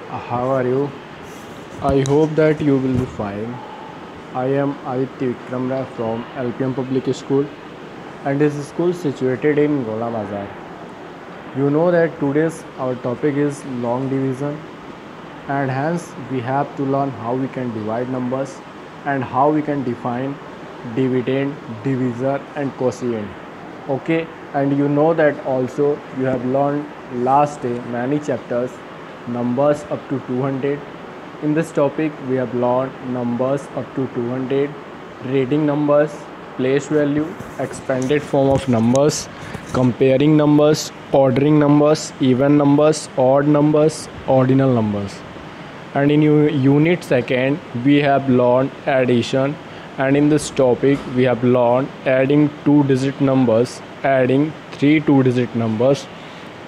How are you? I hope that you will be fine. I am Aditya Vikram Rai from LPM Public School, and this school is situated in Gola Bazar. You know that today's our topic is long division, and hence we have to learn how we can divide numbers and how we can define dividend, divisor and quotient. Okay, and you know that also you have learned last day many chapters numbers up to 200. In this topic we have learned numbers up to 200, reading numbers, place value, expanded form of numbers, comparing numbers, ordering numbers, even numbers, odd numbers, ordinal numbers. And in unit second we have learned addition, and in this topic we have learned adding two digit numbers, adding three two digit numbers,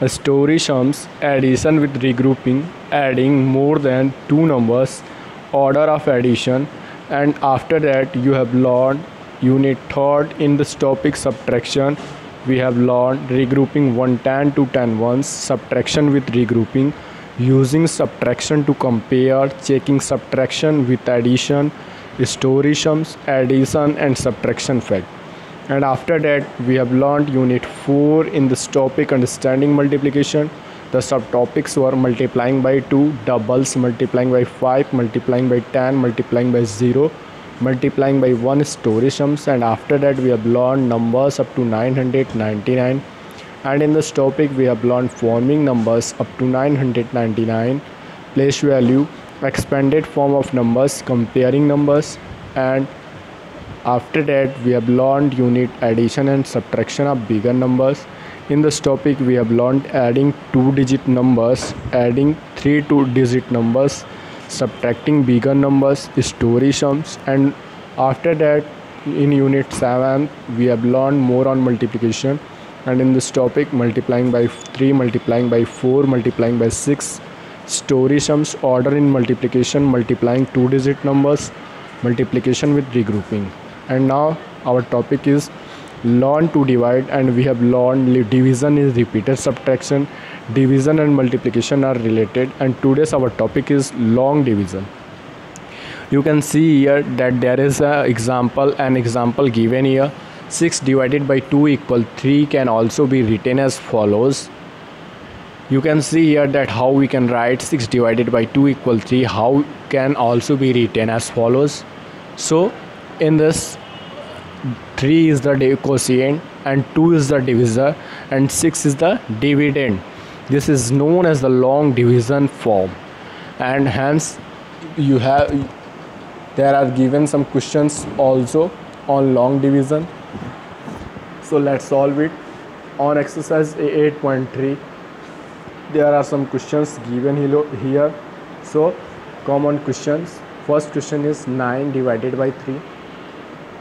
story sums, addition with regrouping, adding more than two numbers, order of addition. And after that you have learned unit third. In this topic subtraction we have learned regrouping 110 to 10 ones, subtraction with regrouping, using subtraction to compare, checking subtraction with addition, story sums, addition and subtraction fact. And after that we have learned unit 4. In this topic understanding multiplication, the subtopics were multiplying by 2, doubles, multiplying by 5, multiplying by 10, multiplying by 0, multiplying by 1, story sums. And after that we have learned numbers up to 999. And in this topic we have learned forming numbers up to 999, place value, expanded form of numbers, comparing numbers. And after that we have learned unit addition and subtraction of bigger numbers. In this topic we have learned adding two digit numbers, adding three two digit numbers, subtracting bigger numbers, story sums. And after that in unit 7 we have learned more on multiplication, and in this topic multiplying by 3, multiplying by 4, multiplying by 6, story sums, order in multiplication, multiplying two digit numbers, multiplication with regrouping. And now our topic is learn to divide, and we have learned division is repeated subtraction, division and multiplication are related, and today's our topic is long division. You can see here that there is an example given here. 6 divided by 2 equal 3 can also be written as follows. You can see here that how we can write 6 divided by 2 equal 3, how can also be written as follows. So in this 3 is the quotient and 2 is the divisor and 6 is the dividend. This is known as the long division form, and hence there are given some questions also on long division. So let's solve it. On exercise 8.3 there are some questions given here. So common questions. First question is 9 divided by 3,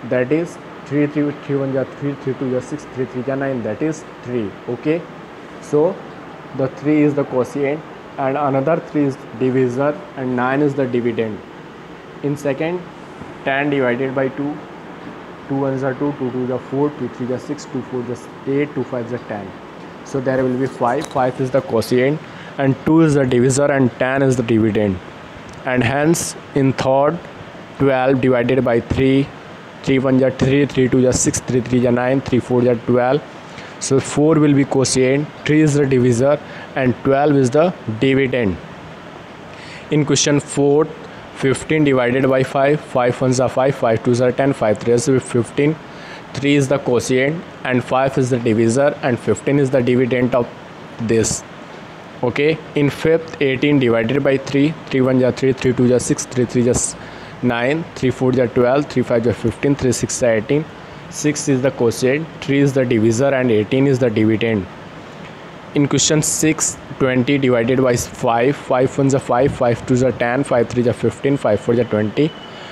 that is 3 3 3 1 ja 3, 3 2 ja 6, 3 3 ja 9, that is 3. Okay, so the 3 is the quotient and another 3 is divisor and 9 is the dividend. In second, 10 divided by 2, 2 1 ja 2, 2 2 ja 4, 2 3 ja 6, 2 4 ja 8, 2 5 ja 10. So there will be 5 is the quotient and 2 is the divisor and 10 is the dividend. And hence in third, 12 divided by 3, 3 1 ja 3, 3 2 ja 6, 3 3 ja 9, 3 4 ja 12. So 4 will be quotient, 3 is the divisor and 12 is the dividend. In question 4, 15 divided by 5, 5 1 ja 5, 5 2 ja 10, 5 3 is 15. 3 is the quotient and 5 is the divisor and 15 is the dividend of this. Okay, in fifth, 18 divided by 3, 3 1 ja 3, 3 2 ja 6, 3 3 ja 9, 3 4 ja 12, 3 5 ja 15, 3 6 ja 18. 6 is the quotient, 3 is the divisor and 18 is the dividend. In question 6, 20 divided by 5, 5 1 ja 5, 5 2 ja 10, 5 3 ja 15, 5 4 ja 20.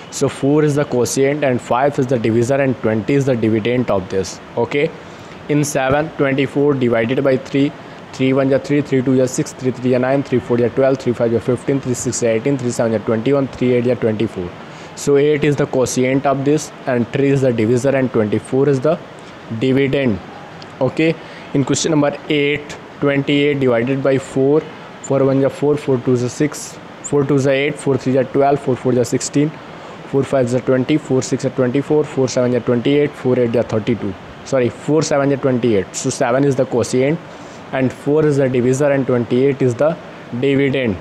So 4 is the quotient and 5 is the divisor and 20 is the dividend of this. Okay, in 7, 24 divided by 3, 3 1 ja 3, 3 2 ja 6, 3 3 ja 9, 3 4 ja 12, 3 5 ja 15, 3 6 ja 18, 3 7 ja 21, 3 8 ja 24. So 8 is the quotient of this and 3 is the divisor and 24 is the dividend. Okay, in question number 8, 28 divided by 4, 4 1 जा 4, 4 2 जा 6, 4 2 जा 8, 4 3 जा 12, 4 4 जा 16, 4 5 जा 20, 4 6 जा 24, 4 7 जा 28, 4 8 जा 32. Sorry, 4 7 जा 28. So 7 is the quotient and 4 is the divisor and 28 is the dividend.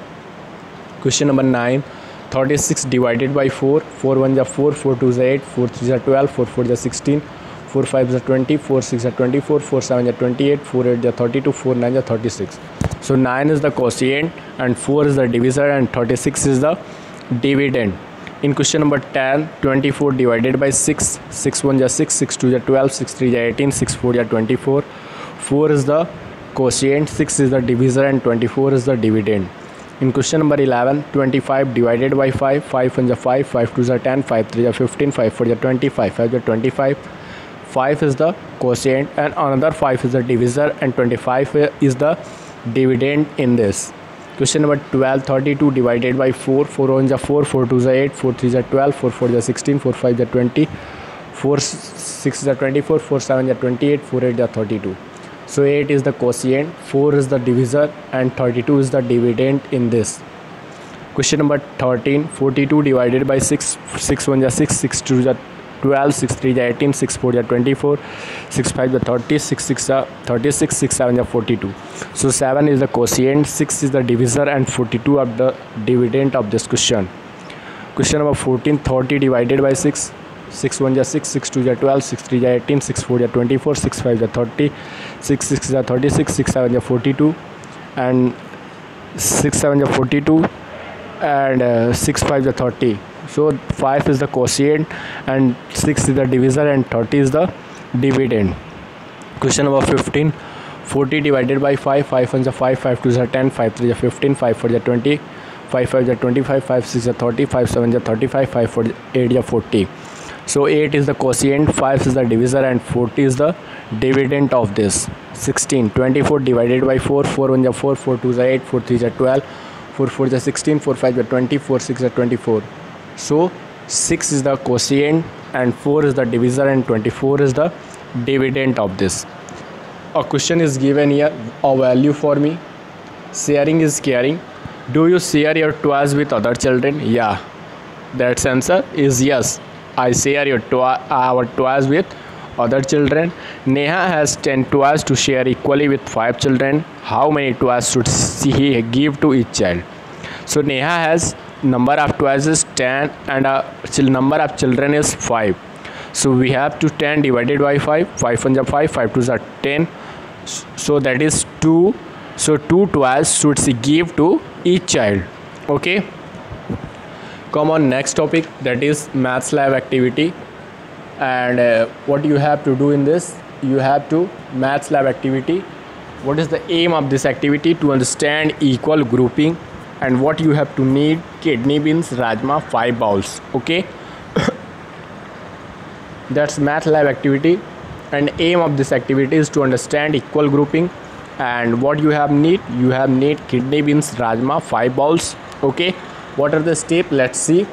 Question number 9. 36 divided by 4. 4 1 जा 4, 4 2 जा 8, 4 3 जा 12, 4 4 जा 16, 4 5 जा 20, 4 6 जा 24, 4 7 जा 28, 4 8 जा 32, 4 9 जा 36. So 9 is the quotient and 4 is the divisor and 36 is the dividend. In question number 10, 24 divided by 6. 6 1 ja 6, 6 2 ja 12, 6 3 ja 18, 6 4 ja 24. 4 is the quotient, 6 is the divisor and 24 is the dividend. In question number 11, 25 divided by 5. 5 1 ja 5, 5 2 ja 10, 5 3 ja 15, 5 4 ja 20, 5 5 ja 25. 5 is the quotient and another 5 is the divisor and 25 is the dividend in this. Question number 12, 32 divided by 4. 4 1 ja 4, 4 2 ja 8, 4 3 ja 12, 4 4 ja 16, 4 5 ja 20, 4 6 ja 24, 4 7 ja 28, 4 8 ja 32. So 8 is the quotient, 4 is the divisor and 32 is the dividend in this. Question number 13, 42 divided by 6. 6 1 ja 6, 6 2 ja 12, 6 3 ja 18, 6 4 ja 24, 6 5 ja 30, 6 6 ja 36, 6 7 ja 42. So 7 is the quotient, 6 is the divisor and 42 of the dividend of this question. Question number 14, 30 divided by 6. 6 1 ja 6, 6 2 ja 12, 6 3 ja 18, 6 4 ja 24, 6 5 ja 30, 6 6 ja 36, 6 7 ja 42 and 6 7 ja 42 and 6 5 ja 30. So 5 is the quotient and 6 is the divisor and 30 is the dividend. Question number 15, 40 divided by 5. 5 1 ja 5, 5 2 ja 10, 5 3 ja 15, 5 4 ja 20, 5 5 ja 25, 5 6 ja 30, 5 7 ja 35, 5 4 8 ja 40. So 8 is the quotient, 5 is the divisor and 40 is the dividend of this. 16, 24 divided by 4. 4 1 ja 4, 4 2 ja 8, 4 3 ja 12, 4 4 ja 16, 4 5 ja 20, 4 6 ja 24. So 6 is the quotient and 4 is the divisor and 24 is the dividend of this. A question is given here, a value for me. Sharing is caring. Do you share your toys with other children? Yeah. That's answer is yes. I share our toys with other children. Neha has 10 toys to share equally with 5 children. How many toys should he give to each child? So Neha has number of toys is 10 and number of children is 5. So we have to 10 divided by 5. 5 1 ja 5, 5 2 ja 10. So that is 2. So 2 toys should she give to each child. Okay. Come on, next topic, that is maths lab activity. And what you have to do in this, you have to maths lab activity. What is the aim of this activity? To understand equal grouping and what you have to need: kidney beans, rajma, 5 bowls. Okay. That's math lab activity, and aim of this activity is to understand equal grouping. And what you have need kidney beans, rajma, 5 bowls. Okay. What are the steps? Let's see.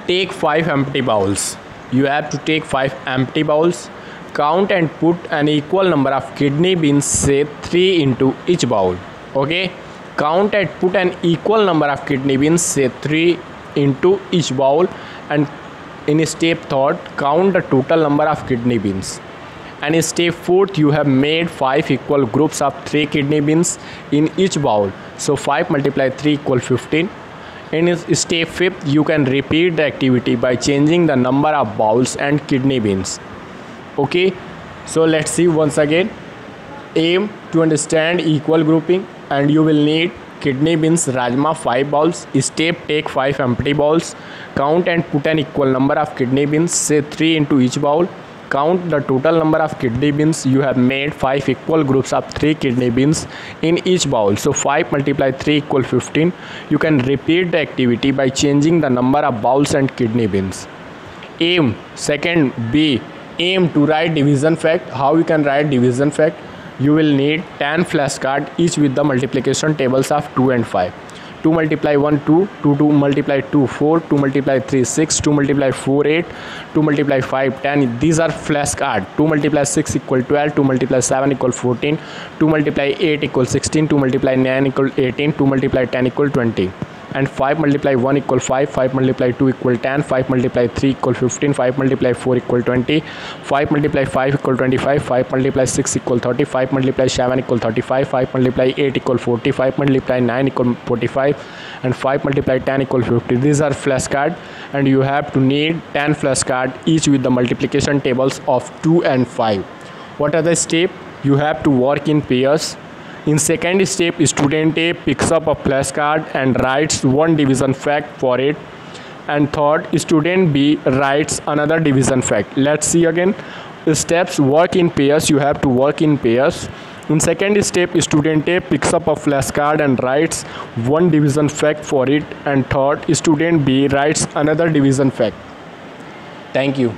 Take 5 empty bowls. You have to take 5 empty bowls. Count and put an equal number of kidney beans, say 3 into each bowl. Okay. Count and put an equal number of kidney beans, say 3 into each bowl. And in step 3rd, count the total number of kidney beans. And in step 4th, you have made 5 equal groups of 3 kidney beans in each bowl. So 5 multiplied 3 equal 15. In step 5th, you can repeat the activity by changing the number of bowls and kidney beans. Okay, so let's see once again. Aim to understand equal grouping, and you will need kidney beans, rajma, 5 bowls. Step: take 5 empty bowls. Count and put an equal number of kidney beans, say 3 into each bowl. Count the total number of kidney beans. You have made 5 equal groups of 3 kidney beans in each bowl. So 5 multiplied 3 equal 15. You can repeat the activity by changing the number of bowls and kidney beans. Aim, second B, aim to write division fact. How you can write division fact? You will need 10 flashcards, each with the multiplication tables of 2 and 5. 2 multiply 1 2, 2 multiply 2 4, 2 multiply 3 6, 2 multiply 4 8, 2 multiply 5 10. These are flashcard. 2 multiply 6 equal 12, 2 multiply 7 equal 14, 2 multiply 8 equal 16, 2 multiply 9 equal 18, 2 multiply 10 equal 20. And 5 multiply 1 equal 5, 5 multiply 2 equal 10, 5 multiply 3 equal 15, 5 multiply 4 equal 20, 5 multiply 5 equal 25, 5 multiply 6 equal 30, 5 multiply 7 equal 35, 5 multiply 8 equal 40, 5 multiply 9 equal 45, and 5 multiply 10 equal 50. These are flashcard, and you have to need 10 flashcard each with the multiplication tables of 2 and 5. What are the steps? You have to work in pairs. In second step, student A picks up a flashcard and writes one division fact for it. And third, student B writes another division fact. Let's see again. Steps: work in pairs. You have to work in pairs. In second step, student A picks up a flashcard and writes one division fact for it. And third, student B writes another division fact. Thank you.